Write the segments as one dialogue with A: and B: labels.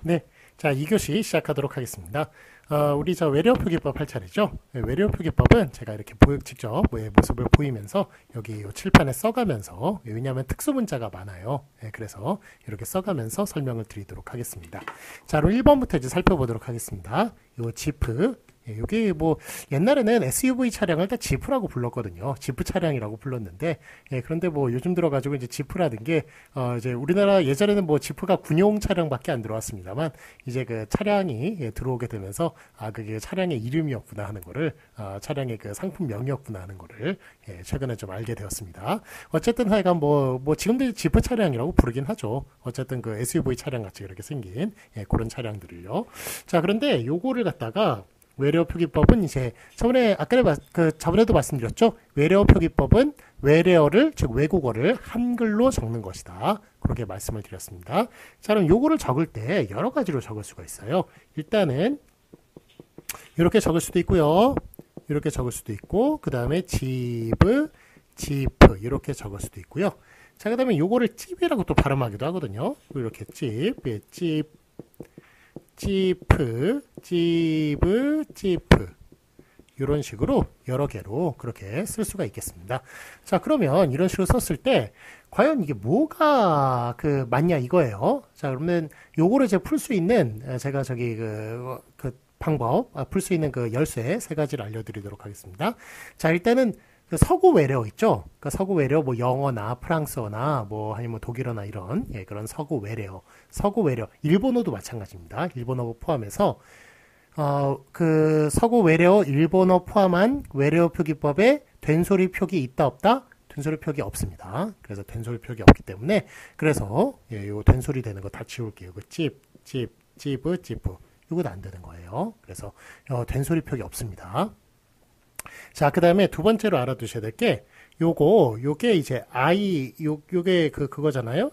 A: 네, 자, 2교시 시작하도록 하겠습니다. 우리 외래어 표기법 할 차례죠. 네, 외래어 표기법은 제가 이렇게 직접 모습을 보이면서 여기 요 칠판에 써가면서, 왜냐하면 특수 문자가 많아요. 네, 그래서 이렇게 써가면서 설명을 드리도록 하겠습니다. 자, 그럼 1번부터 이제 살펴보도록 하겠습니다. 요 지프. 이게 뭐 옛날에는 SUV 차량을 다 지프라고 불렀거든요. 지프 차량이라고 불렀는데, 그런데 뭐 요즘 들어가지고 이제 지프라는 게 이제 우리나라 예전에는 뭐 지프가 군용 차량밖에 안 들어왔습니다만, 이제 그 차량이 들어오게 되면서 그게 차량의 이름이었구나 하는 거를, 차량의 그 상품명이었구나 하는 거를 최근에 좀 알게 되었습니다. 어쨌든 하여간 뭐 지금도 지프 차량이라고 부르긴 하죠. 어쨌든 그 SUV 차량 같이 이렇게 생긴 그런 차량들을요. 자, 그런데 요거를 갖다가 외래어 표기법은 이제 저번에도 말씀드렸죠. 외래어 표기법은 외래어를, 즉 외국어를 한글로 적는 것이다. 그렇게 말씀을 드렸습니다. 자, 그럼 요거를 적을 때 여러 가지로 적을 수가 있어요. 일단은 이렇게 적을 수도 있고요. 이렇게 적을 수도 있고, 그 다음에 지프 이렇게 적을 수도 있고요. 자, 그 다음에 요거를 찝이라고 또 발음하기도 하거든요. 이렇게 찝 지프 이런 식으로 여러 개로 그렇게 쓸 수가 있겠습니다. 자, 그러면 이런 식으로 썼을 때 과연 이게 뭐가 맞냐 이거예요. 자, 그러면 요거를 제가 풀 수 있는 제가 그 방법, 풀 수 있는 그 열쇠 세 가지를 알려드리도록 하겠습니다. 자, 일단은 그 서구 외래어 있죠. 그러니까 서구 외래어 뭐 영어나 프랑스어나 뭐 아니면 독일어나 이런 그런 서구 외래어, 일본어도 마찬가지입니다. 일본어 포함해서 그 서구 외래어, 일본어 포함한 외래어 표기법에 된소리 표기 있다 없다? 된소리 표기 없습니다. 그래서 된소리 표기 없기 때문에 그래서 요 된소리 되는 거 다 지울게요. 그 지프 이거 안 되는 거예요. 그래서 된소리 표기 없습니다. 자, 그 다음에 두 번째로 알아두셔야 될 게, 요게 이제 요게 그거잖아요.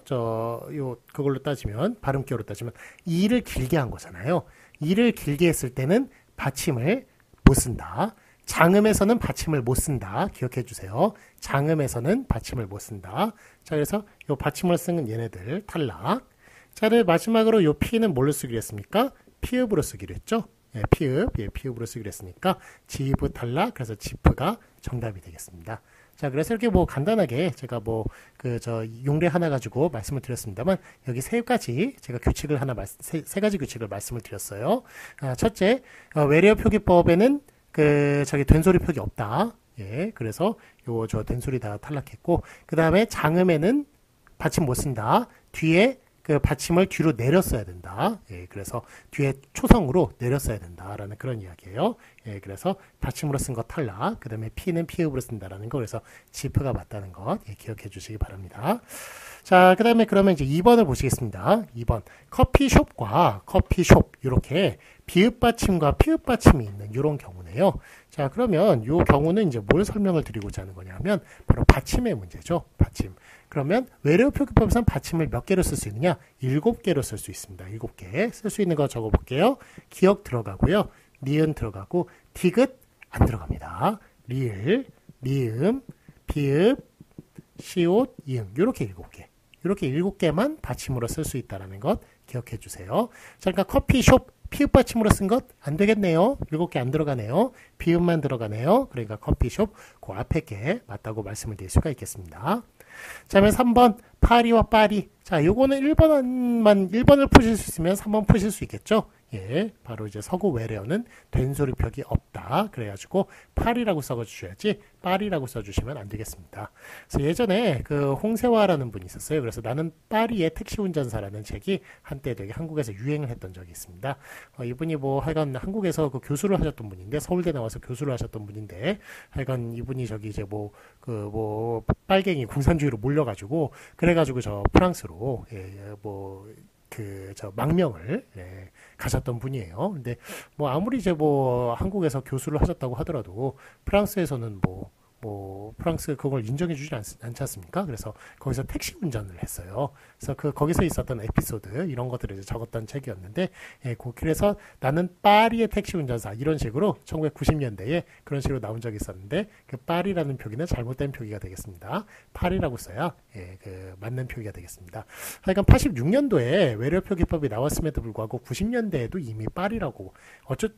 A: 그걸로 따지면, 발음기어로 따지면, 이를 길게 한 거잖아요. 이를 길게 했을 때는 받침을 못 쓴다. 장음에서는 받침을 못 쓴다. 기억해 주세요. 장음에서는 받침을 못 쓴다. 자, 그래서 요 받침을 쓰는 얘네들 탈락. 자, 마지막으로 요 피는 뭘로 쓰기로 했습니까? 피읍으로 쓰기로 했죠. 피읍으로 쓰기로 했으니까 지프 탈락. 그래서 지프가 정답이 되겠습니다. 자, 그래서 이렇게 뭐 간단하게 제가 용례 하나 가지고 말씀을 드렸습니다만, 여기 세 가지 규칙을 말씀을 드렸어요. 첫째, 외래어 표기법에는 된소리 표기 없다. 그래서 된소리 다 탈락했고, 그 다음에 장음에는 받침 못 쓴다. 뒤에 그 받침을 뒤로 내려 써야 된다. 그래서 뒤에 초성으로 내려 써야 된다라는 그런 이야기예요. 그래서 받침으로 쓴 거 탈락. 그 다음에 피는 피읍으로 쓴다라는 거. 그래서 지프가 맞다는 것 기억해 주시기 바랍니다. 자, 그 다음에 그러면 이제 2번을 보시겠습니다. 2번. 커피숍과 커피숍. 이렇게 비읍 받침과 피읍 받침이 있는 이런 경우네요. 자, 그러면 이 경우는 이제 뭘 설명을 드리고자 하는 거냐면 바로 받침의 문제죠. 받침. 그러면 외래어 표기법에서는 받침을 몇 개로 쓸 수 있느냐? 7개로 쓸 수 있습니다. 7개. 쓸 수 있는 거 적어볼게요. 기억 들어가고요. 니은 들어가고 디귿 안 들어갑니다. 리을, 미음, 비읍, 시옷, 이응. 이렇게 7개. 이렇게 7개만 받침으로 쓸 수 있다는 것 기억해 주세요. 자, 그러니까 커피숍 피읍 받침으로 쓴 것 안 되겠네요. 7개 안 들어가네요. 비읍만 들어가네요. 그러니까 커피숍 그 앞에 게 맞다고 말씀을 드릴 수가 있겠습니다. 자, 그러면 3번 파리와 파리. 자, 요거는 1번을 푸실 수 있으면 3번 푸실 수 있겠죠. 바로 이제 서구 외래어는 된소리 표기 없다. 그래가지고 파리라고 써주셔야지 파리라고 써주시면 안 되겠습니다. 그래서 예전에 그 홍세화라는 분이 있었어요. 그래서 나는 파리의 택시 운전사라는 책이 한때 되게 한국에서 유행을 했던 적이 있습니다. 이분이 뭐 하여간 한국에서 그 교수를 하셨던 분인데, 서울대 나와서 교수를 하셨던 분인데, 하여간 이분이 이제 빨갱이 공산주의로 몰려가지고, 그래가지고 저 프랑스로 망명을 가셨던 분이에요. 근데 뭐 아무리 한국에서 교수를 하셨다고 하더라도 프랑스에서는 뭐 프랑스 그걸 인정해 주지 않지 않습니까? 그래서 거기서 택시 운전을 했어요. 그래서 거기서 있었던 에피소드 이런 것들을 이제 적었던 책이었는데, 예, 그래서 나는 파리의 택시 운전사 이런 식으로 1990년대에 그런 식으로 나온 적이 있었는데, 그 파리라는 표기는 잘못된 표기가 되겠습니다. 파리라고 써야 예, 그 맞는 표기가 되겠습니다. 하여간 86년도에 외래 표기법이 나왔음에도 불구하고 90년대에도 이미 파리라고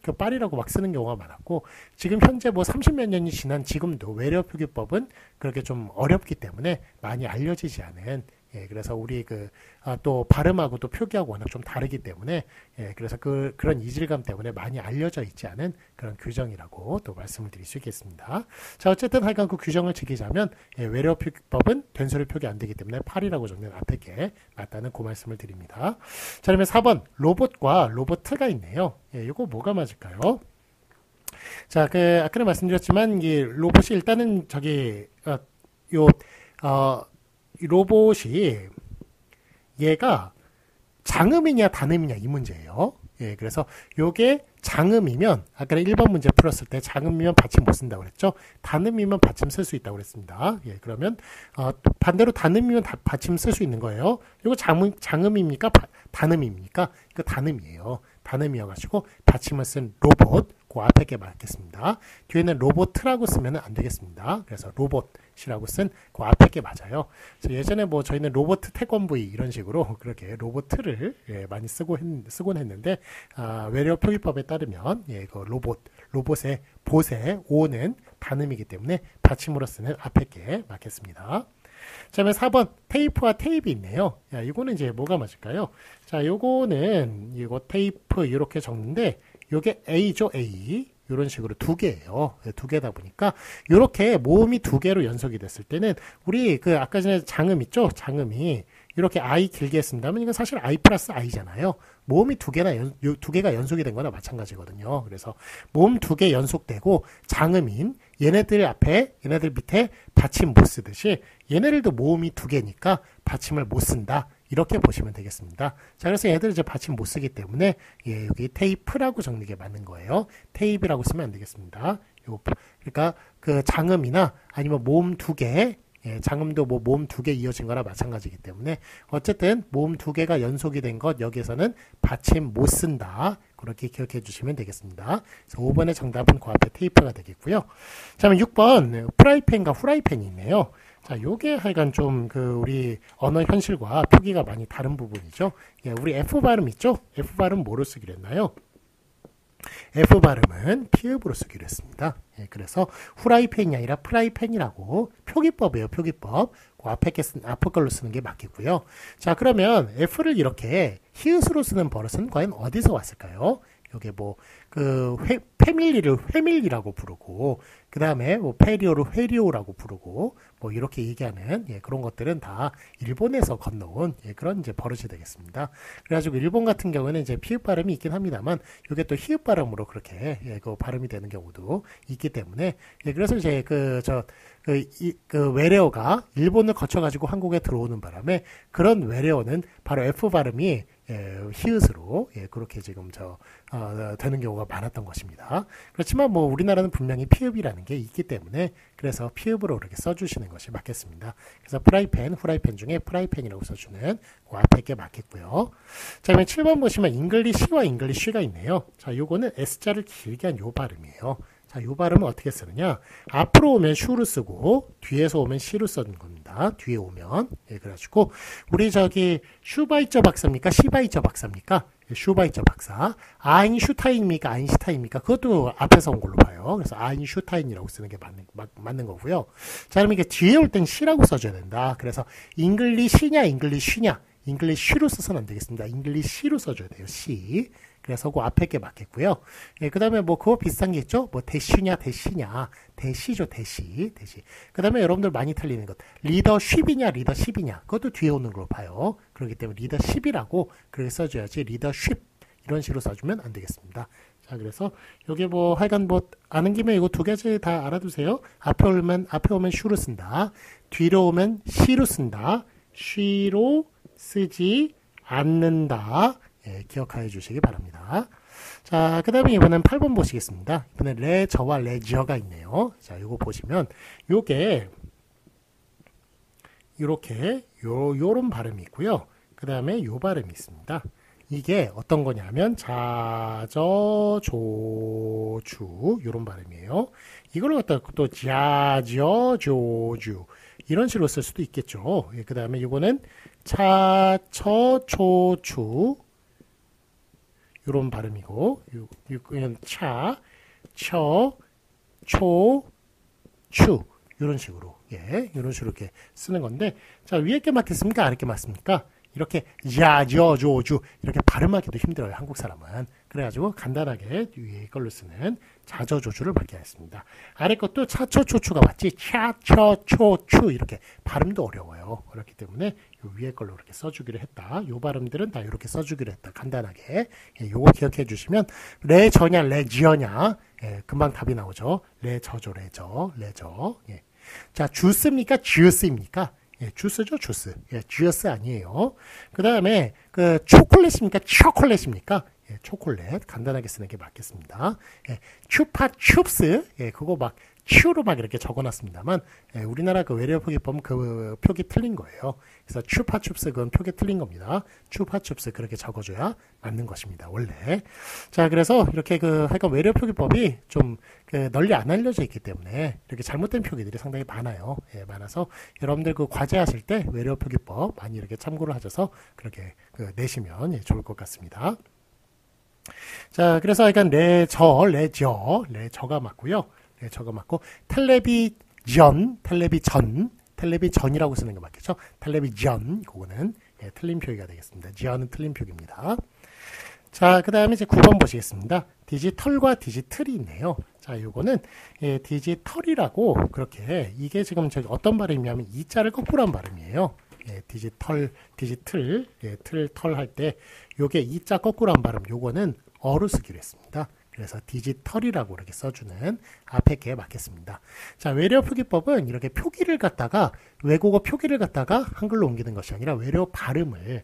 A: 그 파리라고 막 쓰는 경우가 많았고, 지금 현재 뭐 30몇 년이 지난 지금도 외래 표기법은 그렇게 좀 어렵기 때문에 많이 알려지지 않은, 예, 그래서 우리 또 발음하고 또 표기하고 워낙 좀 다르기 때문에, 예, 그래서 그런 이질감 때문에 많이 알려져 있지 않은 그런 규정이라고 또 말씀을 드릴 수 있겠습니다. 자, 어쨌든 하여간 그 규정을 지키자면, 예, 외래 표기법은 된소리 표기 안 되기 때문에 파리라고 적는 앞에 게 맞다는 그 말씀을 드립니다. 자, 그러면 4번 로봇과 로보트가 있네요. 예, 이거 뭐가 맞을까요? 자, 아까는 말씀드렸지만, 이 로봇이 일단은 이 로봇이 얘가 장음이냐 단음이냐 이 문제예요. 예, 그래서 요게 장음이면 아까는 1번 문제 풀었을 때 장음이면 받침 못 쓴다고 그랬죠. 단음이면 받침 쓸 수 있다고 그랬습니다. 예, 그러면 반대로 단음이면 받침 쓸 수 있는 거예요. 이거 장음입니까? 단음입니까? 이거 단음이에요. 단음이어가지고 받침을 쓴 로봇 그 앞에 게 맞겠습니다. 뒤에는 로보트라고 쓰면 안 되겠습니다. 그래서 로봇이라고 쓴 그 앞에 게 맞아요. 그래서 예전에 뭐 저희는 로보트 태권브이 이런 식으로 그렇게 로보트를 예, 많이 쓰곤 했는데, 외래 표기법에 따르면 예, 그 로봇의 봇의 오는 단음이기 때문에 받침으로 쓰는 앞에 게 맞겠습니다. 자, 그러면 4번 테이프와 테이프 있네요. 야, 이거는 이제 뭐가 맞을까요? 자, 요거는 이거 테이프 이렇게 적는데 요게 A죠, A. 이런 식으로 두 개예요. 두 개다 보니까 이렇게 모음이 두 개로 연속이 됐을 때는 우리 아까 전에 장음 있죠? 장음이 이렇게 I 길게 쓴다면 이건 사실 I 플러스 I잖아요. 모음이 두 개가 연속이 된 거나 마찬가지거든요. 그래서 모음 두 개 연속되고 장음인 얘네들 밑에 받침 못 쓰듯이 얘네들도 모음이 두 개니까 받침을 못 쓴다. 이렇게 보시면 되겠습니다. 자, 그래서 얘들 이제 받침 못 쓰기 때문에 예, 여기 테이프라고 적는 게 맞는 거예요. 테이프라고 쓰면 안 되겠습니다. 그러니까 그 장음이나 아니면 모음 두 개, 예, 장음도 뭐 모음 두 개 이어진 거나 마찬가지이기 때문에 어쨌든 모음 두 개가 연속이 된 것 여기에서는 받침 못 쓴다. 그렇게 기억해 주시면 되겠습니다. 그래서 5번의 정답은 그 앞에 테이프가 되겠고요. 자, 그럼 6번 프라이팬과 후라이팬이 있네요. 자, 요게 하여간 좀 우리 언어 현실과 표기가 많이 다른 부분이죠. 예, 우리 F 발음 있죠? F 발음 뭐로 쓰기로 했나요? F 발음은 피읍으로 쓰기로 했습니다. 예, 그래서 후라이팬이 아니라 프라이팬이라고 표기법이에요. 표기법. 그 앞에 걸로 쓰는 게 맞겠고요. 자, 그러면 F를 이렇게 히읗으로 쓰는 버릇은 과연 어디서 왔을까요? 요게 패밀리를 회밀리라고 부르고, 그 다음에 페리오를 회리오라고 부르고, 이렇게 얘기하는, 예, 그런 것들은 다 일본에서 건너온, 예, 그런 이제 버릇이 되겠습니다. 그래가지고 일본 같은 경우는 이제 피읍 발음이 있긴 합니다만, 요게 또 히읗 발음으로 그렇게, 예, 발음이 되는 경우도 있기 때문에, 예, 그래서 이제 외래어가 일본을 거쳐가지고 한국에 들어오는 바람에 그런 외래어는 바로 F 발음이 예, 히읗으로 예, 그렇게 지금 되는 경우가 많았던 것입니다. 그렇지만 뭐 우리나라는 분명히 피읍이라는 게 있기 때문에 그래서 피읍으로 이렇게 써주시는 것이 맞겠습니다. 그래서 프라이팬, 후라이팬 중에 프라이팬이라고 써주는 그 앞에 게 맞겠고요. 자, 그러면 7번 보시면 잉글리시와 잉글리쉬가 있네요. 자, 요거는 S자를 길게 한 요 발음이에요. 자, 요 발음은 어떻게 쓰느냐? 앞으로 오면 슈로 쓰고 뒤에서 오면 시로 쓰는 겁니다. 뒤에 오면. 예, 그래가지고 우리 슈바이처 박사입니까? 시바이처 박사입니까? 슈바이처 박사. 아인슈타인입니까? 아인슈타인입니까? 그것도 앞에서 온 걸로 봐요. 그래서 아인슈타인이라고 쓰는 게 맞는 거고요. 자, 그럼 이게 뒤에 올 땐 시라고 써줘야 된다. 그래서 잉글리시냐, 잉글리쉬냐. 잉글리쉬로 써서는 안 되겠습니다. 잉글리시로 써줘야 돼요. 시. 그래서 그 앞에 게 맞겠고요. 예, 그 다음에 그거 비슷한 게 있죠? 대시냐, 대시죠, 대시. 그 다음에 여러분들 많이 틀리는 것. 리더쉽이냐, 리더십이냐. 그것도 뒤에 오는 걸로 봐요. 그렇기 때문에 리더십이라고 그렇게 써줘야지, 리더쉽. 이런 식으로 써주면 안 되겠습니다. 자, 그래서 요게 하여간 아는 김에 이거 두 가지 다 알아두세요. 앞에 오면 슈로 쓴다. 뒤로 오면 시로 쓴다. 쉬로 쓰지 않는다. 예, 기억해 주시기 바랍니다. 자, 그 다음에 이번엔 8번 보시겠습니다. 이번엔 레저와 레저가 있네요. 자, 요거 보시면 요게 요렇게 요런 발음이 있고요. 그 다음에 요 발음이 있습니다. 이게 어떤 거냐면 자저조주 요런 발음이에요. 이걸 갖다가 또 자저조주 이런 식으로 쓸 수도 있겠죠. 그 다음에 이거는 차처초추 요런 발음이고 이건 차, 처, 초, 추 이런 식으로 이런 식으로 이렇게 쓰는 건데 자 위에 게 맞겠습니까? 아래 게 맞습니까? 이렇게 야저조주 이렇게 발음하기도 힘들어요. 한국 사람은. 그래가지고 간단하게 위에 걸로 쓰는 자저조주를 받게 했습니다. 아래 것도 차초초추가 맞지 차처초추 이렇게 발음도 어려워요. 그렇기 때문에 요 위에 걸로 이렇게 써주기로 했다. 요 발음들은 다 이렇게 써주기로 했다. 간단하게 요거 기억해 주시면 레저냐 레지어냐 금방 답이 나오죠. 레저죠 레저 자 주스입니까 주스입니까? 주스죠, 주스. 주스 아니에요. 그 다음에, 초콜릿입니까? 초콜릿입니까? 초콜릿. 간단하게 쓰는 게 맞겠습니다. 추파춥스. 그거 막, 츄로 막 이렇게 적어 놨습니다만, 우리나라 그 외래어 표기법 그 표기 틀린 거예요. 그래서 추파춥스 그건 표기 틀린 겁니다. 추파춥스 그렇게 적어줘야 맞는 것입니다. 원래. 자, 그래서 이렇게 하여간 외래어 표기법이 좀 널리 안 알려져 있기 때문에 이렇게 잘못된 표기들이 상당히 많아요. 많아서 여러분들 과제하실 때 외래어 표기법 많이 이렇게 참고를 하셔서 그렇게 내시면 좋을 것 같습니다. 자, 그래서 약간 레저가 맞고요. 저거 맞고 텔레비전이라고 쓰는 거 맞겠죠? 텔레비전 그거는 틀린 표기가 되겠습니다. 지언은 틀린 표기입니다. 자, 그 다음에 이제 9번 보시겠습니다. 디지털과 디지털이 있네요. 자, 요거는 디지털이라고 그렇게 이게 지금 저기 어떤 발음이냐면 이 자를 거꾸로 한 발음이에요. 디지털 털 할 때 요게 이 자 거꾸로 한 발음 요거는 어로 쓰기로 했습니다. 그래서 디지털이라고 이렇게 써주는 앞에 게 맞겠습니다. 자, 외래어 표기법은 이렇게 표기를 갖다가 외국어 표기를 갖다가 한글로 옮기는 것이 아니라 외래어 발음을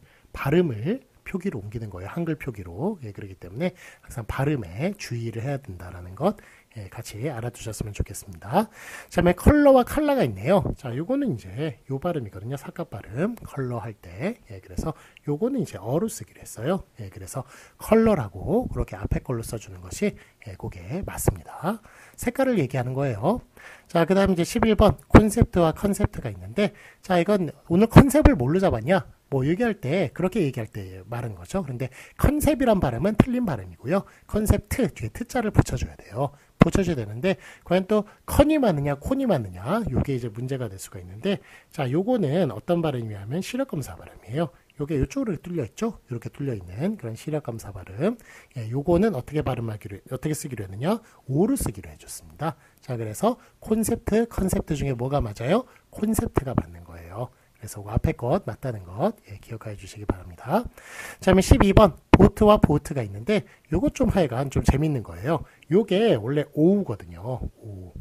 A: 표기로 옮기는 거예요. 한글 표기로. 그렇기 때문에 항상 발음에 주의를 해야 된다라는 것 같이 알아두셨으면 좋겠습니다. 자, 다음에 컬러와 컬러가 있네요. 자, 요거는 이제 요 발음이거든요. 사각 발음. 컬러 할 때. 그래서 요거는 이제 어로 쓰기로 했어요. 그래서 컬러라고 그렇게 앞에 걸로 써주는 것이 그게 맞습니다. 색깔을 얘기하는 거예요. 자, 그 다음에 이제 11번 콘셉트와 컨셉트가 있는데 자, 이건 오늘 컨셉을 뭘로 잡았냐? 얘기할 때 그렇게 얘기할 때 말하는 거죠. 그런데 컨셉이란 발음은 틀린 발음이고요. 컨셉트 뒤에 트자를 붙여줘야 돼요. 붙여줘야 되는데 과연 또 컨이 맞느냐 콘이 맞느냐 요게 이제 문제가 될 수가 있는데 자, 요거는 어떤 발음이냐면 시력검사 발음이에요. 요게 이쪽으로 뚫려 있죠. 이렇게 뚫려 있는 그런 시력검사 발음. 요거는 어떻게 쓰기로 했느냐? 오로 쓰기로 해줬습니다. 자, 그래서 콘셉트, 컨셉트 중에 뭐가 맞아요? 콘셉트가 맞는 거예요. 그래서 그 앞에 것 맞다는 것 기억해 주시기 바랍니다. 자, 그러면 12번 보트와 보트가 있는데 요거 좀 하여간 좀 재밌는 거예요. 요게 원래 오우거든요. 오우.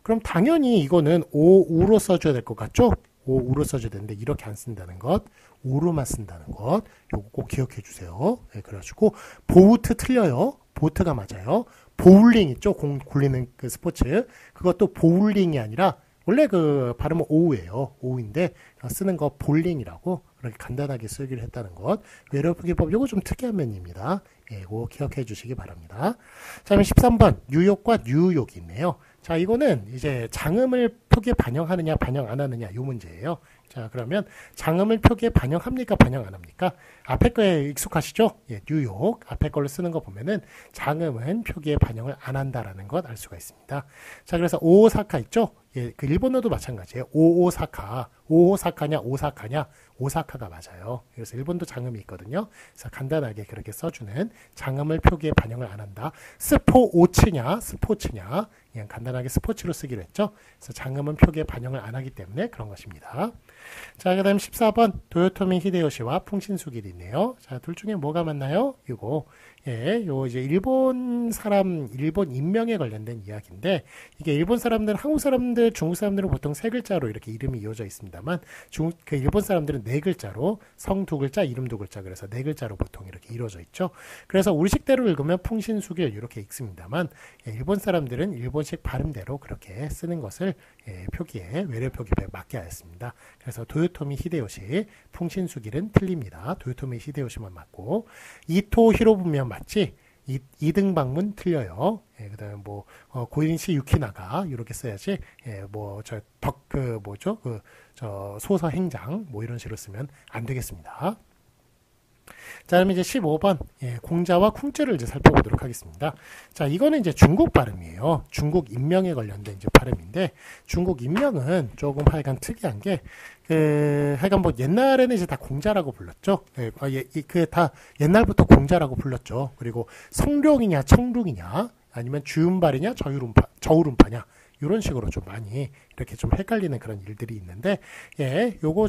A: 그럼 당연히 이거는 오우로 써줘야 될 것 같죠? 오우로 써줘야 되는데 이렇게 안 쓴다는 것, 오로만 쓴다는 것 요거 꼭 기억해 주세요. 그래가지고 보트 틀려요. 보트가 맞아요. 보울링 있죠? 공 굴리는 그 스포츠. 그것도 보울링이 아니라 원래 발음은 오우예요. 오우인데 쓰는 거 볼링이라고 그렇게 간단하게 쓰기로 했다는 것. 외래어 표기법 요거 좀 특이한 면입니다. 이거 기억해 주시기 바랍니다. 자, 그럼 13번 뉴욕과 뉴욕이 있네요. 자, 이거는 이제 장음을 표기에 반영하느냐 반영 안 하느냐 요 문제예요. 자, 그러면 장음을 표기에 반영합니까 반영 안 합니까? 앞에 거에 익숙하시죠? 뉴욕 앞에 걸로 쓰는 거 보면은 장음은 표기에 반영을 안 한다라는 것 알 수가 있습니다. 자, 그래서 오사카 있죠? 그 일본어도 마찬가지예요. 오사카냐 오사카냐 오사카가 맞아요. 그래서 일본도 장음이 있거든요. 그래서 간단하게 그렇게 써주는 장음을 표기에 반영을 안 한다. 스포츠냐 그냥 간단하게 스포츠로 쓰기로 했죠. 그래서 장음은 표기에 반영을 안 하기 때문에 그런 것입니다. 자, 그 다음 14번 도요토미 히데요시와 풍신수길이 있네요. 자, 둘 중에 뭐가 맞나요? 이거 요 이제 일본 사람, 일본 인명에 관련된 이야기인데, 이게 일본 사람들, 한국 사람들, 중국 사람들은 보통 세 글자로 이렇게 이름이 이어져 있습니다만, 그 일본 사람들은 네 글자로 성 두 글자, 이름 두 글자, 그래서 네 글자로 보통 이렇게 이루어져 있죠. 그래서 우리식대로 읽으면 풍신수길 이렇게 읽습니다만, 일본 사람들은 일본식 발음대로 그렇게 쓰는 것을 표기에 외래 표기에 맞게 하였습니다. 그래서 도요토미 히데요시 풍신수길은 틀립니다. 도요토미 히데요시만 맞고, 이토 히로부미만 맞지. 2등 방문 틀려요. 그다음에 뭐 고인시 유키나가 이렇게 써야지. 뭐 저 덕 그 뭐죠? 그 저 소서 행장 뭐 이런 식으로 쓰면 안 되겠습니다. 자, 그럼 이제 15번 공자와 쿵자를 이제 살펴보도록 하겠습니다. 자, 이거는 이제 중국 발음이에요. 중국 인명에 관련된 이제 발음인데, 중국 인명은 조금 하여간 특이한 게 하여간 뭐 옛날에는 이제 다 공자라고 불렀죠. 그 다 옛날부터 공자라고 불렀죠. 그리고 성룡이냐 청룡이냐 아니면 주운발이냐 저울운파냐 이런 식으로 좀 많이 이렇게 좀 헷갈리는 그런 일들이 있는데, 요거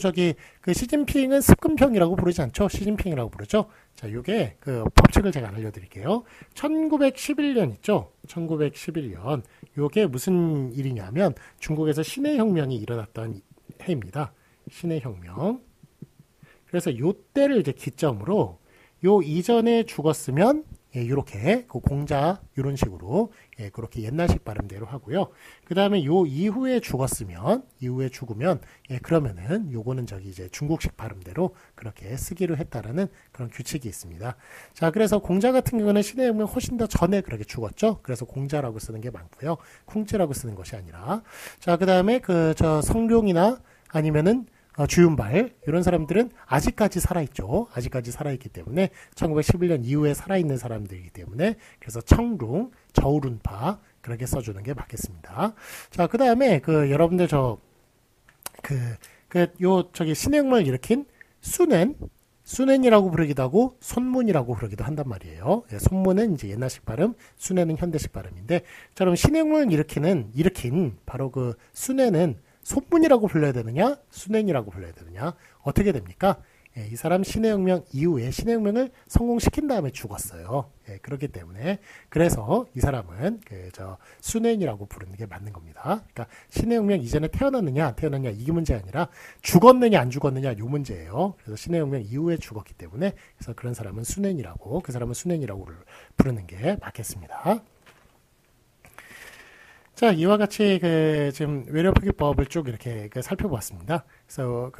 A: 그 시진핑은 습근평이라고 부르지 않죠? 시진핑이라고 부르죠? 자, 요게 그 법칙을 제가 알려드릴게요. 1911년 있죠? 1911년. 요게 무슨 일이냐면 중국에서 신해혁명이 일어났던 해입니다. 신해혁명. 그래서 요 때를 이제 기점으로 요 이전에 죽었으면 이렇게 그 공자 이런 식으로 그렇게 옛날식 발음대로 하고요. 그 다음에 요 이후에 죽으면 그러면은 요거는 저기 이제 중국식 발음대로 그렇게 쓰기로 했다라는 그런 규칙이 있습니다. 자, 그래서 공자 같은 경우는 신해혁명 훨씬 더 전에 그렇게 죽었죠. 그래서 공자라고 쓰는 게 많고요. 쿵즈라고 쓰는 것이 아니라. 자, 그 다음에 저 성룡이나 아니면은 주윤발 이런 사람들은 아직까지 살아있죠. 아직까지 살아있기 때문에 1911년 이후에 살아있는 사람들이기 때문에 그래서 청룡, 저울운파 그렇게 써주는 게 맞겠습니다. 자, 그 다음에 여러분들 저기 신해혁명을 일으킨 순엔이라고 부르기도 하고 손문이라고 부르기도 한단 말이에요. 손문은 이제 옛날식 발음, 순엔은 현대식 발음인데, 자, 그럼 신해혁명을 일으킨 바로 그 순엔은 손문이라고 불러야 되느냐, 순엔이라고 불러야 되느냐, 어떻게 됩니까? 이 사람 신해혁명 이후에 신해혁명을 성공시킨 다음에 죽었어요. 그렇기 때문에 그래서 이 사람은 순엔이라고 부르는 게 맞는 겁니다. 그러니까 신해혁명 이전에 태어났느냐 안 태어났느냐 이게 문제 아니라 죽었느냐 안 죽었느냐 요 문제예요. 그래서 신해혁명 이후에 죽었기 때문에 그래서 그런 사람은 순엔이라고 부르는 게 맞겠습니다. 자, 이와 같이 지금 외래표기법을 쭉 이렇게 살펴보았습니다. 그래서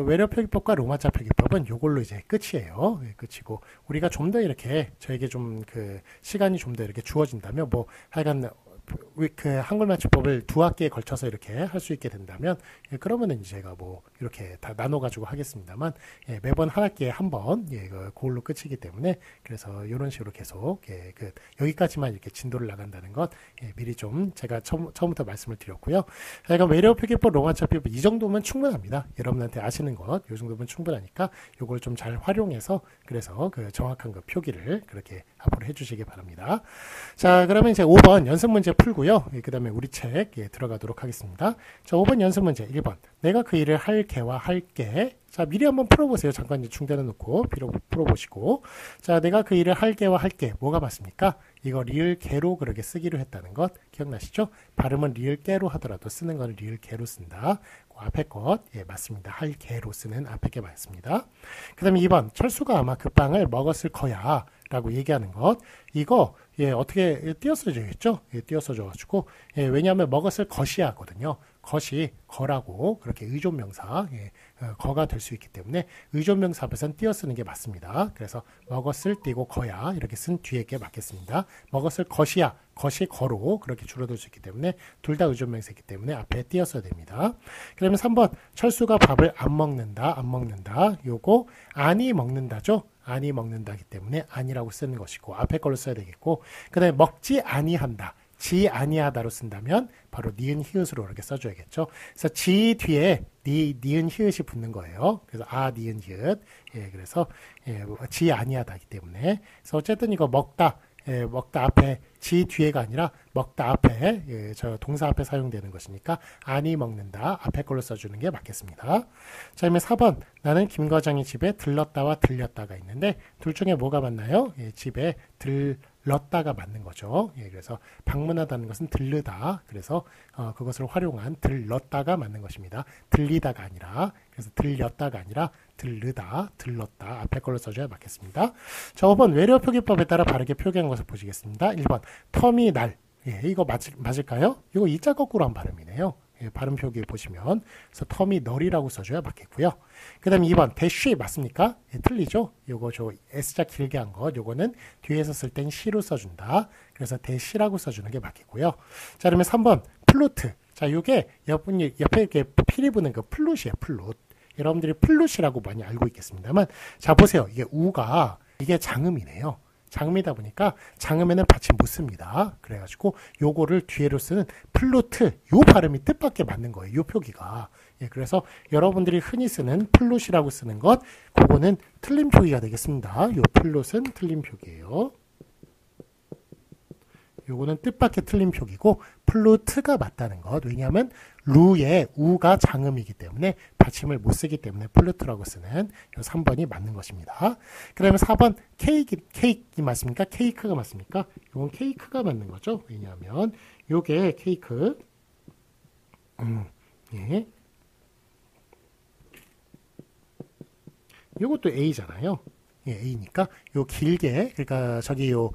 A: 외래표기법과 로마자 표기법은 요걸로 이제 끝이에요. 끝이고, 우리가 좀 더 이렇게 저에게 좀 시간이 좀 더 이렇게 주어진다면 하여간 한글 맞춤법을 두 학기에 걸쳐서 이렇게 할 수 있게 된다면, 그러면은 제가 이렇게 다 나눠가지고 하겠습니다만, 매번 한 학기에 한 번, 그걸로 끝이기 때문에, 그래서 이런 식으로 계속, 여기까지만 이렇게 진도를 나간다는 것, 미리 좀 제가 처음부터 말씀을 드렸고요. 그러니까 외래어표기법, 로마자 표기법, 이 정도면 충분합니다. 여러분한테 아시는 것, 이 정도면 충분하니까, 요걸 좀 잘 활용해서, 그래서 정확한 표기를 그렇게 앞으로 해주시기 바랍니다. 자, 그러면 이제 5번 연습 문제 풀고요. 그 다음에 우리 책 들어가도록 하겠습니다. 자, 5번 연습 문제 1번. 내가 그 일을 할 개와 할게. 자, 미리 한번 풀어보세요. 잠깐 이제 중단해 놓고 풀어보시고. 자, 내가 그 일을 할 개와 할게. 뭐가 맞습니까? 이거 리을 개로 그렇게 쓰기로 했다는 것 기억나시죠? 발음은 리을 개로 하더라도 쓰는 건 리을 개로 쓴다. 그 앞에 것 맞습니다. 할 개로 쓰는 앞에 게 맞습니다. 그 다음에 2번. 철수가 아마 그 빵을 먹었을 거야 라고 얘기하는 것. 이거 어떻게 띄어써줘야겠죠? 띄어써줘가지고 왜냐하면 먹었을 것이 하거든요. 것이 거라고 그렇게 의존명사 거가 될 수 있기 때문에 의존명사 앞에서는 띄어쓰는 게 맞습니다. 그래서 먹었을 띄고 거야 이렇게 쓴 뒤에 게 맞겠습니다. 먹었을 것이야 것이 거로 그렇게 줄어들 수 있기 때문에 둘 다 의존명사이기 때문에 앞에 띄어써야 됩니다. 그러면 3번 철수가 밥을 안 먹는다 요거 아니 먹는다죠. 아니 먹는다기 때문에 아니라고 쓰는 것이고 앞에 걸로 써야 되겠고, 그 다음에 먹지 아니한다 지 아니하다로 쓴다면 바로 니은 히읗으로 이렇게 써줘야겠죠. 그래서 지 뒤에 니은 히읗이 붙는 거예요. 그래서 니은 히읗. 그래서 지 아니하다기 때문에. 그래서 어쨌든 이거 먹다 먹다 앞에 지 뒤에가 아니라 먹다 앞에 저 동사 앞에 사용되는 것이니까 아니 먹는다 앞에 걸로 써주는 게 맞겠습니다. 자, 그러면 4번 나는 김 과장의 집에 들렀다와 들렸다가 있는데 둘 중에 뭐가 맞나요? 집에 들렀다가 맞는 거죠. 그래서 방문하다는 것은 들르다. 그래서 그것을 활용한 들렀다가 맞는 것입니다. 들리다가 아니라 그래서 들렸다가 아니라 들르다, 들렀다 앞에 걸로 써줘야 맞겠습니다. 자, 5번 외래어 표기법에 따라 바르게 표기한 것을 보시겠습니다. 1번 터미날 이거 맞을까요? 이거 이자 거꾸로 한 발음이네요. 발음 표기 보시면 그래서 터미널이라고 써줘야 맞겠고요. 그 다음에 2번 대쉬 맞습니까? 틀리죠? 요거 저 S자 길게 한 거 요거는 뒤에서 쓸 땐 C로 써준다. 그래서 대쉬라고 써주는 게 맞겠고요. 자, 그러면 3번 플루트. 자, 요게 옆에 이렇게 피리 부는 그 플룻이에요. 플룻. 여러분들이 플룻이라고 많이 알고 있겠습니다만 자, 보세요. 이게 우가 이게 장음이네요. 장음이다 보니까 장음에는 받침 못 씁니다. 그래가지고 요거를 뒤에로 쓰는 플루트 요 발음이 뜻밖의 맞는 거예요. 요 표기가. 그래서 여러분들이 흔히 쓰는 플룻이라고 쓰는 것 그거는 틀린 표기가 되겠습니다. 요 플룻은 틀린 표기예요. 요거는 뜻밖의 틀린 표기고 플루트가 맞다는 것. 왜냐하면 루의 우가 장음이기 때문에 받침을 못 쓰기 때문에 플루트라고 쓰는 요 3번이 맞는 것입니다. 그 다음에 4번 케이크 맞습니까? 케이크가 맞습니까? 요건 케이크가 맞는 거죠. 왜냐하면 요게 케이크 예. 요것도 A잖아요. A니까 요 길게 그러니까 저기 요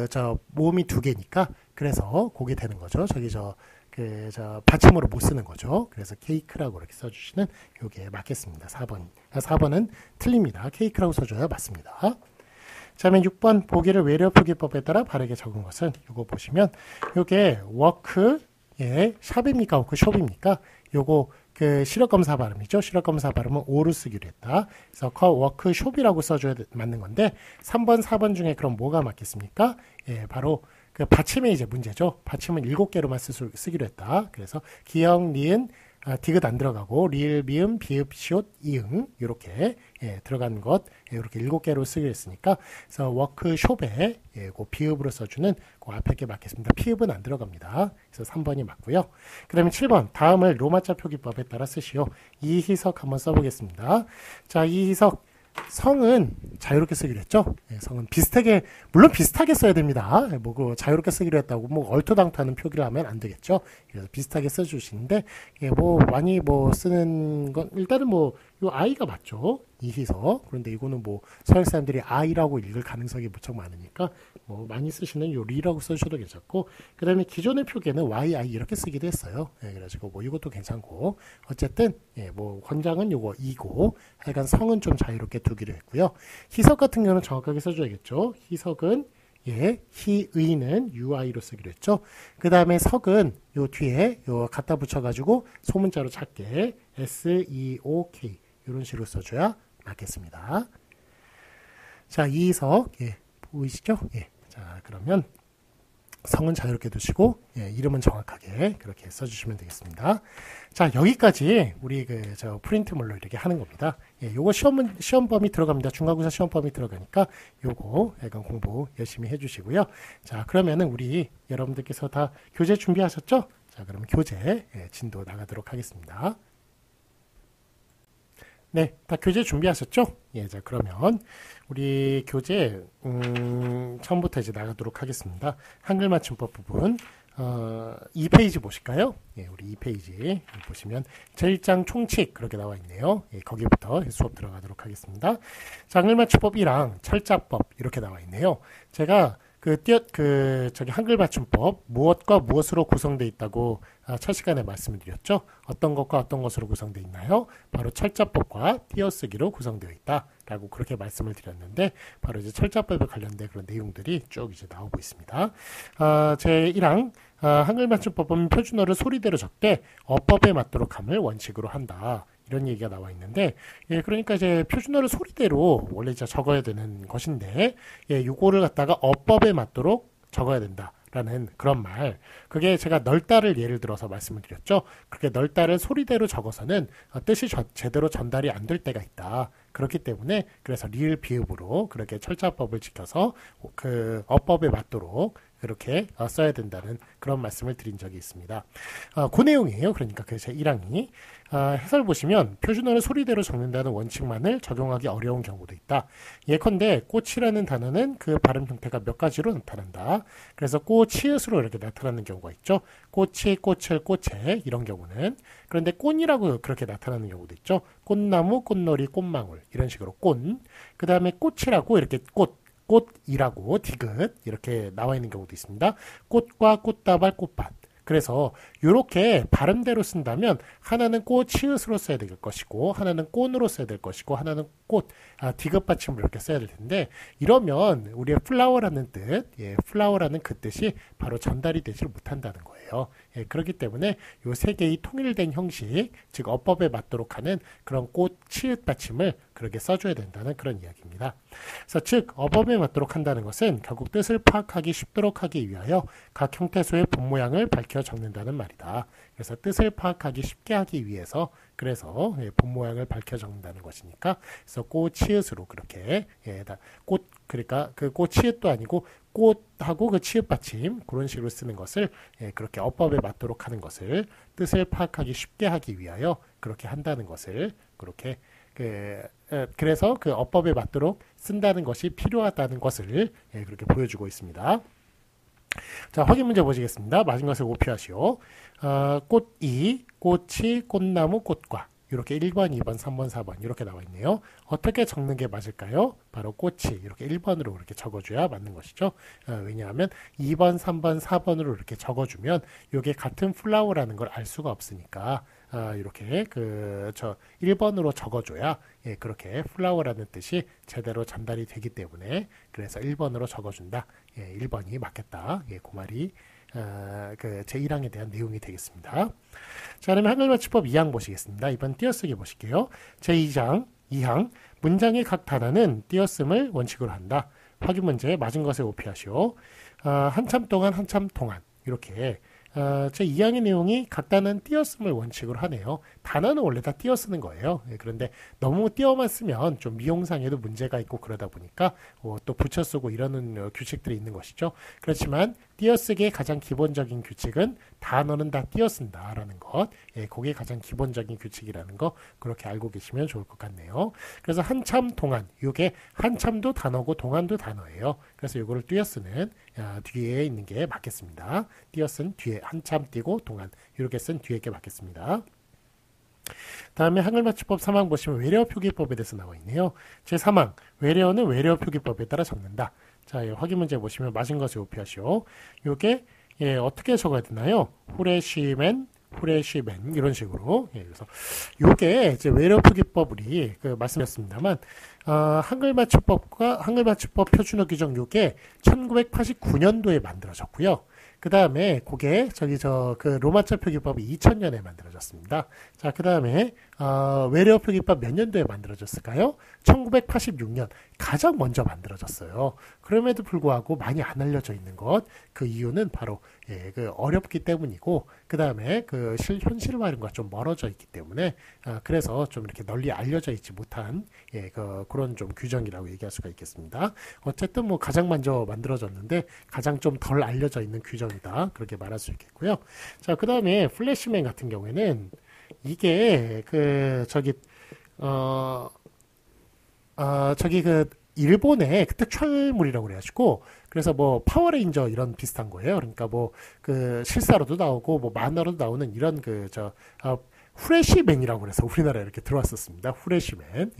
A: 저 몸이 두 개니까 그래서 그게 되는 거죠. 저기 저 받침으로 못 쓰는 거죠. 그래서 케이크라고 이렇게 써주시는 요게 맞겠습니다. 4번은 틀립니다. 케이크라고 써줘야 맞습니다. 자, 그러면 6번 보기를 외래어 표기법에 따라 바르게 적은 것은 요거 보시면 요게 워크 샵입니까? 워크숍입니까? 요거 그 실력검사 발음이죠. 실력검사 발음은 O로 쓰기로 했다. 그래서 워크숍이라고 써줘야 맞는 건데 3번, 4번 중에 그럼 뭐가 맞겠습니까? 바로 그 받침의 이제 문제죠. 받침은 7개로만 쓰기로 했다. 그래서 기역, 니은, 디귿 안 들어가고 리을, 미음, 비읍, 시옷, 이응 이렇게 들어간 것 이렇게 7개로 쓰기로 했으니까 그래서 워크숍에 그 비읍으로 써주는 그 앞에 게 맞겠습니다. 피읍은 안 들어갑니다. 그래서 3번이 맞고요. 그 다음에 7번 다음을 로마자 표기법에 따라 쓰시오. 이희석 한번 써보겠습니다. 자, 이희석 성은 자유롭게 쓰기로 했죠. 성은 비슷하게 물론 비슷하게 써야 됩니다. 뭐 자유롭게 쓰기로 했다고 뭐 얼토당토하는 표기를 하면 안 되겠죠. 그래서 비슷하게 써주시는데 뭐 많이 뭐 쓰는 건 일단은 뭐 요 아이가 맞죠. 이희석. 그런데 이거는 뭐 서양 사람들이 아이라고 읽을 가능성이 무척 많으니까 뭐 많이 쓰시는 요 리라고 써주셔도 괜찮고 그 다음에 기존의 표기에는 YI 이렇게 쓰기도 했어요. 그래가지고 뭐 이것도 괜찮고 어쨌든 뭐 권장은 요거 이고 하여간 성은 좀 자유롭게 두기로 했고요. 희석 같은 경우는 정확하게 써줘야겠죠. 희석은 희의는 UI로 쓰기로 했죠. 그 다음에 석은 요 뒤에 요 갖다 붙여가지고 소문자로 작게 SEOK 이런 식으로 써줘야 맞겠습니다. 자, 이석 보이시죠? 자, 그러면 성은 자유롭게 두시고 이름은 정확하게 그렇게 써주시면 되겠습니다. 자, 여기까지 우리 저 프린트물로 이렇게 하는 겁니다. 요거 시험 범위 들어갑니다. 중간고사 시험 범위 들어가니까 요거 약간 공부 열심히 해주시고요. 자, 그러면은 우리 여러분들께서 다 교재 준비하셨죠? 자, 그럼 교재 진도 나가도록 하겠습니다. 네, 다 교재 준비하셨죠? 자, 그러면 우리 교재 처음부터 이제 나가도록 하겠습니다. 한글 맞춤법 부분 2페이지 보실까요? 우리 2페이지 보시면 제1장 총칙 그렇게 나와 있네요. 거기부터 수업 들어가도록 하겠습니다. 자, 한글 맞춤법 1항 철자법 이렇게 나와 있네요. 제가 저기 한글 맞춤법 무엇과 무엇으로 구성되어 있다고 첫 시간에 말씀을 드렸죠. 어떤 것과 어떤 것으로 구성되어 있나요? 바로 철자법과 띄어쓰기로 구성되어 있다라고 그렇게 말씀을 드렸는데 바로 이제 철자법에 관련된 그런 내용들이 쭉 이제 나오고 있습니다. 제 1항 한글 맞춤법은 표준어를 소리대로 적되 어법에 맞도록 함을 원칙으로 한다. 이런 얘기가 나와 있는데 그러니까 이제 표준어를 소리대로 원래 이제 적어야 되는 것인데 요거를 갖다가 어법에 맞도록 적어야 된다라는 그런 말. 그게 제가 널따를 예를 들어서 말씀을 드렸죠. 그렇게 널따를 소리대로 적어서는 뜻이 제대로 전달이 안 될 때가 있다. 그렇기 때문에 그래서 리을 비읍으로 그렇게 철자법을 지켜서 그 어법에 맞도록 그렇게 써야 된다는 그런 말씀을 드린 적이 있습니다. 그 내용이에요. 그러니까 그 제 1항이 해설 보시면 표준어를 소리대로 적는다는 원칙만을 적용하기 어려운 경우도 있다. 예컨대 꽃이라는 단어는 그 발음 형태가 몇 가지로 나타난다. 그래서 꽃이웃으로 이렇게 나타나는 경우가 있죠. 꽃이, 꽃을, 꽃에 이런 경우는. 그런데 꽃이라고 그렇게 나타나는 경우도 있죠. 꽃나무, 꽃놀이, 꽃망울 이런 식으로 꽃. 그 다음에 꽃이라고 이렇게 꽃이라고 디귿 이렇게 나와 있는 경우도 있습니다. 꽃과 꽃다발, 꽃밭. 그래서 이렇게 발음대로 쓴다면 하나는 꽃이웃으로 써야 될 것이고 하나는 꽃으로 써야 될 것이고 하나는 꽃, 디귿 받침으로 이렇게 써야 될 텐데 이러면 우리의 플라워라는 뜻, 플라워라는 그 뜻이 바로 전달이 되지 못한다는 거예요. 그렇기 때문에 이 세 개의 통일된 형식, 즉 어법에 맞도록 하는 그런 꽃, 치읓 받침을 그렇게 써줘야 된다는 그런 이야기입니다. 그래서 즉 어법에 맞도록 한다는 것은 결국 뜻을 파악하기 쉽도록 하기 위하여 각 형태소의 본 모양을 밝혀 적는다는 말이다. 그래서 뜻을 파악하기 쉽게 하기 위해서 그래서 본 모양을 밝혀 적는다는 것이니까 그래서 꽃치읓으로 그렇게 꽃 그러니까 그 꽃치읓도 아니고 꽃하고 그 치읓 받침 그런 식으로 쓰는 것을 그렇게 어법에 맞도록 하는 것을 뜻을 파악하기 쉽게 하기 위하여 그렇게 한다는 것을 그렇게 그래서 그 어법에 맞도록 쓴다는 것이 필요하다는 것을 그렇게 보여주고 있습니다. 자, 확인 문제 보시겠습니다. 맞은 것을 고표하시오. 꽃이, 꽃이, 꽃나무, 꽃과 이렇게 1번, 2번, 3번, 4번 이렇게 나와 있네요. 어떻게 적는 게 맞을까요? 바로 꽃이 이렇게 1번으로 이렇게 적어줘야 맞는 것이죠. 왜냐하면 2번, 3번, 4번으로 이렇게 적어주면 이게 같은 플라워라는 걸 알 수가 없으니까 이렇게 1번으로 적어줘야 그렇게 플라워라는 뜻이 제대로 전달이 되기 때문에 그래서 1번으로 적어준다. 1번이 맞겠다. 그 말이 제 1항에 대한 내용이 되겠습니다. 자, 그러면 한글맞춤법 2항 보시겠습니다. 이번 띄어쓰기 보실게요. 제2장 2항 문장의 각 단어는 띄어쓰기를 원칙으로 한다. 확인 문제 맞은 것을 오피하시오. 한참 동안 이렇게 제 2항의 내용이 각 단어는 띄어쓰기를 원칙으로 하네요. 단어는 원래 다 띄어쓰는 거예요. 그런데 너무 띄어만 쓰면 좀 미용상에도 문제가 있고 그러다 보니까 또 붙여 쓰고 이러는 규칙들이 있는 것이죠. 그렇지만 띄어쓰기의 가장 기본적인 규칙은 단어는 다 띄어쓴다라는 것. 그게 가장 기본적인 규칙이라는 거 그렇게 알고 계시면 좋을 것 같네요. 그래서 한참 동안 이게 한참도 단어고 동안도 단어예요. 그래서 이거를 띄어쓰는 뒤에 있는 게 맞겠습니다. 띄어쓴 뒤에 한참 띄고 동안 이렇게 쓴 뒤에 게 맞겠습니다. 다음에 한글맞춤법 3항 보시면 외래어 표기법에 대해서 나와 있네요. 제3항 외래어는 외래어 표기법에 따라 적는다. 자, 확인 문제 보시면 맞은 것을 오피하시오. 요게 어떻게 적어야 되나요? 후레쉬맨 이런 식으로. 그래서 요게 이제 외래어 표기법 우리 말씀드렸습니다만 한글맞춤법과 한글맞춤법 표준어 규정 요게 1989년도에 만들어졌고요. 그 다음에 그게 그 로마자 표기법이 2000년에 만들어졌습니다. 자, 그 다음에 외래어 표기법 몇 년도에 만들어졌을까요? 1986년 가장 먼저 만들어졌어요. 그럼에도 불구하고 많이 안 알려져 있는 것, 그 이유는 바로 어렵기 때문이고 그 다음에 현실화과 좀 멀어져 있기 때문에 그래서 좀 이렇게 널리 알려져 있지 못한 그런 좀 규정이라고 얘기할 수가 있겠습니다. 어쨌든 뭐 가장 먼저 만들어졌는데 가장 좀 덜 알려져 있는 규정이다 그렇게 말할 수 있겠고요. 자, 그 다음에 플래시맨 같은 경우에는 이게 일본의 특촬물이라고 그래가지고 그래서 뭐 파워레인저 이런 비슷한 거예요. 그러니까 실사로도 나오고 뭐 만화로도 나오는 이런 후레쉬맨이라고 그래서 우리나라에 이렇게 들어왔었습니다. 후레쉬맨.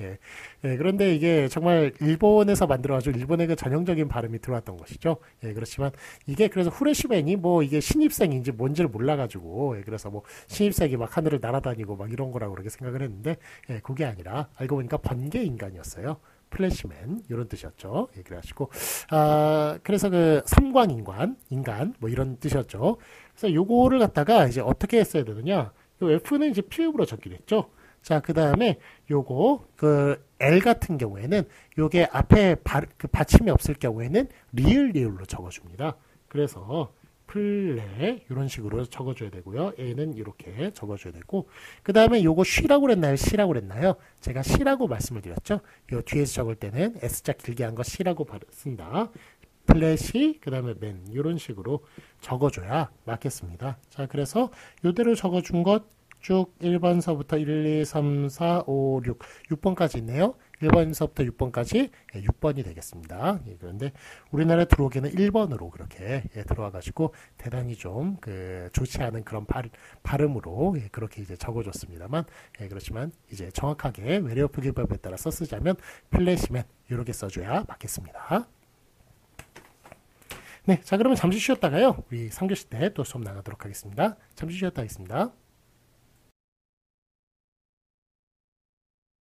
A: 그런데 이게 정말 일본에서 만들어가지고 일본의 그 전형적인 발음이 들어왔던 것이죠. 그렇지만 이게 그래서 후레쉬맨이 뭐 이게 신입생인지 뭔지를 몰라가지고 그래서 뭐 신입생이 막 하늘을 날아다니고 막 이런 거라고 그렇게 생각을 했는데 그게 아니라 알고 보니까 번개 인간이었어요. 플래시맨 이런 뜻이었죠. 그래가지고 그래서 삼광 인간 뭐 이런 뜻이었죠. 그래서 요거를 갖다가 이제 어떻게 했어야 되느냐? 요 F는 이제 피읍으로 적기로 했죠. 자, 그 다음에 요거 L 같은 경우에는 요게 앞에 받침이 없을 경우에는 리을로 적어줍니다. 그래서 플레 이런 식으로 적어줘야 되고요. A는 이렇게 적어줘야 되고 그 다음에 요거 쉬라고 그랬나요? C라고 그랬나요? 제가 C라고 말씀을 드렸죠. 요 뒤에서 적을 때는 S자 길게 한 거 C라고 쓴다. 플랫이 그 다음에 맨 이런 식으로 적어줘야 맞겠습니다. 자 그래서 요대로 적어준 것 쭉 1번서부터 1, 2, 3, 4, 5, 6 6번까지 있네요. 1번서부터 6번까지 6번이 되겠습니다. 예, 그런데 우리나라에 들어오기는 1번으로 그렇게 들어와가지고 대단히 좀 좋지 않은 그런 발음으로 그렇게 이제 적어줬습니다만 그렇지만 이제 정확하게 외래어 표기법에 따라서 쓰자면 플래시맨 이렇게 써줘야 맞겠습니다. 네, 자 그러면 잠시 쉬었다가요. 우리 3교시 때 또 수업 나가도록 하겠습니다. 잠시 쉬었다 하겠습니다.